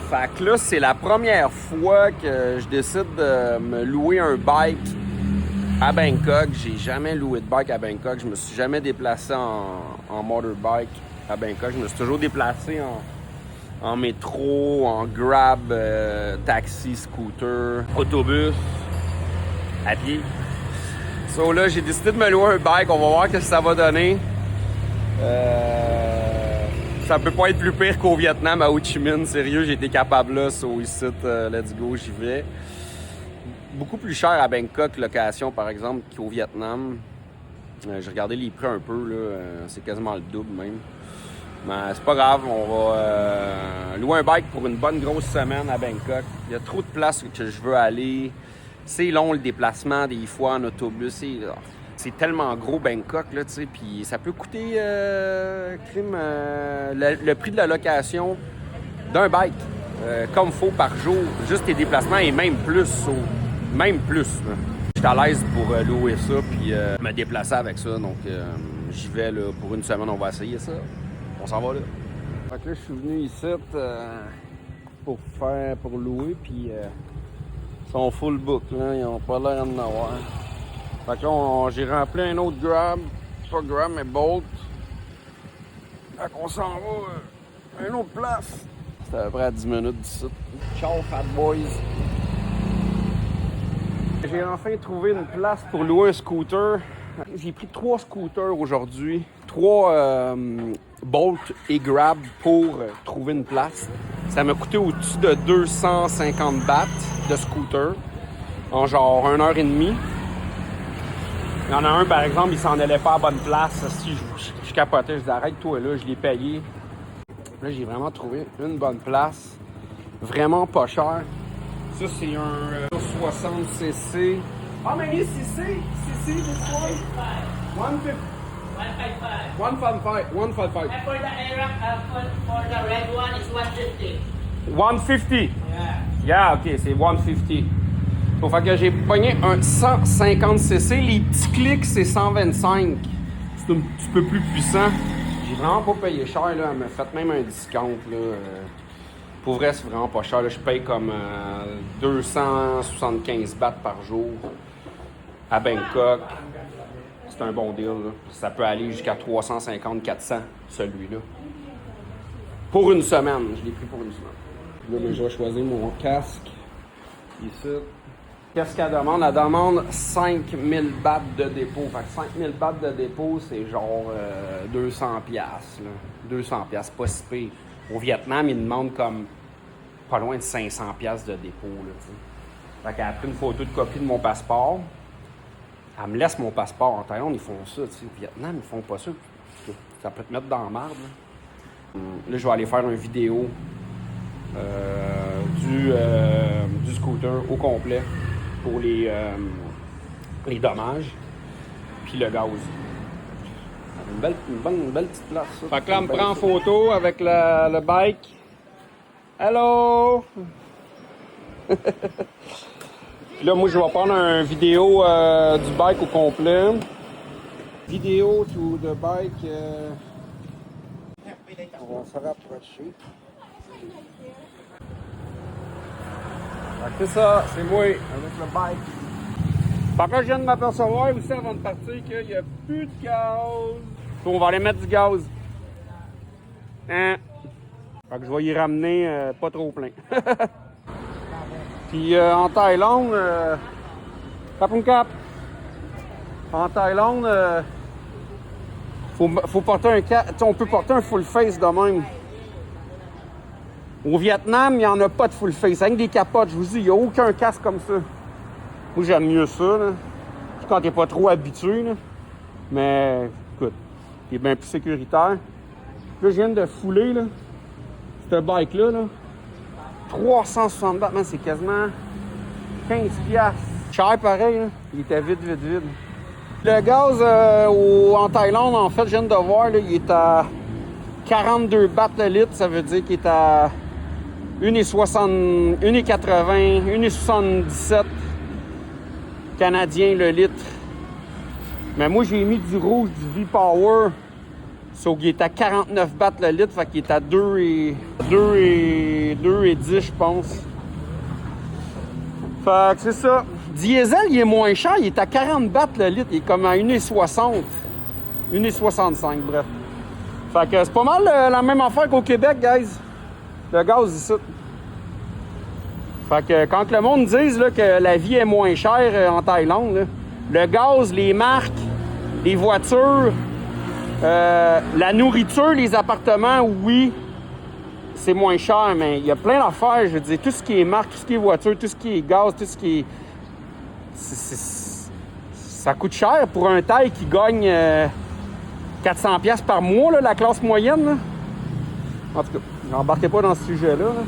Fait que là, c'est la première fois que je décide de me louer un bike à Bangkok. J'ai jamais loué de bike à Bangkok. Je me suis jamais déplacé en motorbike à Bangkok. Je me suis toujours déplacé en métro, en Grab, taxi, scooter, autobus, à pied. So là, j'ai décidé de me louer un bike. On va voir ce que ça va donner. Ça peut pas être plus pire qu'au Vietnam, à Ho Chi Minh. Sérieux, j'ai été capable là. So ici, let's go, j'y vais. Beaucoup plus cher à Bangkok, location par exemple, qu'au Vietnam. J'ai regardé les prix un peu, là. C'est quasiment le double même. Mais c'est pas grave, on va louer un bike pour une bonne grosse semaine à Bangkok. Il y a trop de places que je veux aller. C'est long le déplacement des fois en autobus. C'est tellement gros Bangkok, là, tu sais. Puis ça peut coûter le prix de la location d'un bike, comme faut par jour. Juste tes déplacements et même plus. Même plus. Je suis à l'aise pour louer ça puis me déplacer avec ça. Donc j'y vais là, pour une semaine, on va essayer ça. On s'en va là. Fait que là, je suis venu ici pour louer, puis ils sont full book, là. Ils ont pas l'air d'en avoir. Fait que là, j'ai rempli un autre Grab. Pas Grab, mais Bolt. Fait qu'on s'en va à une autre place. C'était à peu près à 10 minutes d'ici. Ciao, Fat Boys. J'ai enfin trouvé une place pour louer un scooter. J'ai pris 3 scooters aujourd'hui. 3 Bolt et Grab pour trouver une place. Ça m'a coûté au-dessus de 250 bahts de scooter en genre 1h30. Il y en a un, par exemple, il s'en allait pas à bonne place. Si je capotais, je dis arrête-toi là, je l'ai payé. Là, j'ai vraiment trouvé une bonne place. Vraiment pas cher. Ça, c'est un 60cc. How many cc? Cc this one? 150. 155. 155. And for the Iraq, for the red one, it's 150. 150? Yeah, ok, c'est 150. Faut faire que j'ai pogné un 150cc. Les petits clics, c'est 125. C'est un petit peu plus puissant. J'ai vraiment pas payé cher, là. Elle m'a fait même un discount, là. Pour vrai, c'est vraiment pas cher, là. Je paye comme 275 bahts par jour à Bangkok. C'est un bon deal, là. Ça peut aller jusqu'à 350-400, celui-là. Pour une semaine. Je l'ai pris pour une semaine. Là, je vais choisir mon casque. Ici. Qu'est-ce qu'elle demande? Elle demande 5000 bahts de dépôt. Fait que 5000 bahts de dépôt, c'est genre 200 piastres, là. 200 piastres, pas si pire. Au Vietnam, ils demandent comme pas loin de 500 piastres de dépôt, là, tu sais. Fait qu'elle a pris une photo de copie de mon passeport. Elle me laisse mon passeport. En Thaïlande, ils font ça, tu sais. Au Vietnam, ils font pas ça. Ça peut te mettre dans la marde, là. Là, je vais aller faire une vidéo du scooter au complet pour les dommages, puis le gaz. Une belle petite place, ça. Fait que là, on me prend en photo avec le bike. Hello! Puis là, moi, je vais prendre une vidéo du bike au complet. Vidéo to the bike. On va se rapprocher. C'est ça, c'est moi, avec le bike. Par contre, je viens de m'apercevoir aussi avant de partir qu'il n'y a plus de gaz. On va aller mettre du gaz. Hein? Fait que je vais y ramener pas trop plein. Puis en Thaïlande, cap. En Thaïlande, faut porter un casque. On peut porter un full face de même. Au Vietnam, il n'y en a pas de full face. Avec des capotes, je vous dis, il n'y a aucun casque comme ça. Moi, j'aime mieux ça, là. Quand t'es pas trop habitué, là. Mais, écoute, il est bien plus sécuritaire. Là, je viens de fouler, là. Ce bike-là, là. 360 bahts, c'est quasiment 15 piastres. Cher pareil, là. Il était vide. Le gaz en Thaïlande, en fait, je viens de voir, là, il est à 42 bahts le litre. Ça veut dire qu'il est à 1,80, 1,77 canadiens le litre. Mais moi, j'ai mis du rouge, du V-Power. Sauf qu'il est à 49 bahts le litre, fait qu'il est à 2,99 82,10 je pense. Fait que c'est ça. Diesel, il est moins cher, il est à 40 bahts le litre, il est comme à 1,60. 1,65, bref. Fait que c'est pas mal la même affaire qu'au Québec, guys. Le gaz ici. Fait que quand le monde dise là, que la vie est moins chère en Thaïlande, là, le gaz, les marques, les voitures, la nourriture, les appartements, oui, c'est moins cher, mais il y a plein d'affaires, je veux dire, tout ce qui est marque, tout ce qui est voiture, tout ce qui est gaz, tout ce qui est... ça coûte cher pour un Thaï qui gagne 400$ par mois, là, la classe moyenne. Là. En tout cas, n'embarquez pas dans ce sujet-là. Là.